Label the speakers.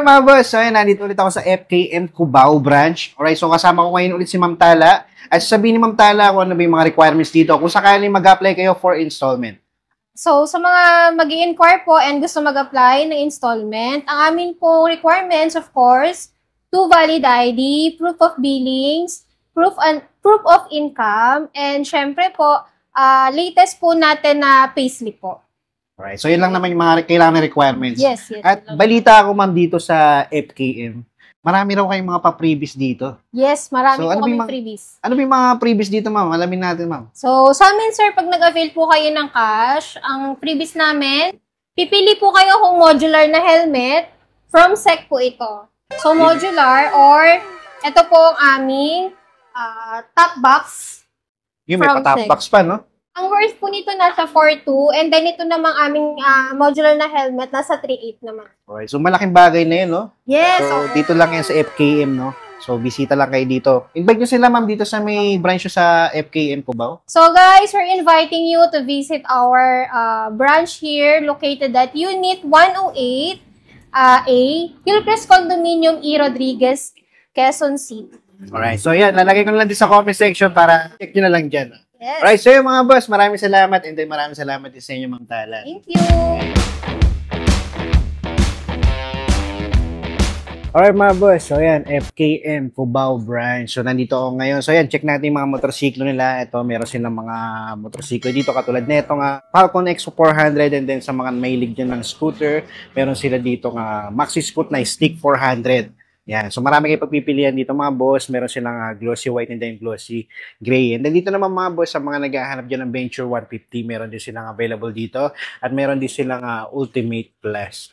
Speaker 1: Alright mga boss, so ayan, nandito ulit ako sa FKM Cubao branch. Alright, so kasama ko ngayon ulit si Ma'am Tala. At sabihin ni Ma'am Tala kung ano ba yung mga requirements dito kung sakaling mag-apply kayo for installment.
Speaker 2: So, sa mga mag-i-inquire po and gusto mag-apply ng installment, ang amin po requirements, of course, 2 valid ID, proof of billings, proof of income, and syempre po, latest po natin na payslip po.
Speaker 1: Alright, so yun lang naman yung mga kailangan na requirements.
Speaker 2: Yes.
Speaker 1: At balita ako ma'am dito sa FKM, marami raw kayong mga pa-previous dito.
Speaker 2: Yes, marami
Speaker 1: So,
Speaker 2: po
Speaker 1: ano ba
Speaker 2: kami
Speaker 1: yung
Speaker 2: freebies.
Speaker 1: Ano ba yung mga previous dito ma'am? Alamin natin ma'am.
Speaker 2: So, sa amin, sir, pag nag-avail po kayo ng cash, ang freebies namin, pipili po kayo kung modular na helmet. From SEC po ito. So, modular or ito po ang aming top box.
Speaker 1: Yung may
Speaker 2: From
Speaker 1: pa-top
Speaker 2: SEC.
Speaker 1: box pa, no?
Speaker 2: Ang worth po nito nasa 4.2 and then ito namang aming modular na helmet nasa 3.8 naman.
Speaker 1: Alright, so malaking bagay na yun, no?
Speaker 2: Yes.
Speaker 1: So, dito lang yan sa FKM, no? So, bisita lang kayo dito. Invite nyo sila, ma'am, dito sa may branch nyo sa FKM Cubao.
Speaker 2: So guys, we're inviting you to visit our branch here located at Unit 108A, Hillcrest Condominium E. Rodriguez, Quezon City.
Speaker 1: Alright, so yan, lalagay ko na lang din sa comment section para check nyo na lang dyan.
Speaker 2: Yes.
Speaker 1: Alright, so yun mga boss, maraming salamat and then maraming salamat din sa inyo, Ma'am Tala.
Speaker 2: Thank you.
Speaker 1: Alright mga boss, so yan, FKM Cubao branch. So nandito ako ngayon. So yan, check natin yung mga motorsiklo nila. Ito, meron silang mga motorsiklo dito katulad nito nga Falcon X400 and then sa mga mahilig dyan ng scooter, meron sila dito nga Maxi Scoot na Stick 400. Yan. So marami kayo pagpipilian dito mga boss. Meron silang glossy white and then glossy gray. And then dito naman mga boss, sa mga naghahanap dyan ng Venture 150, meron din silang available dito. At meron din silang Ultimate Plus.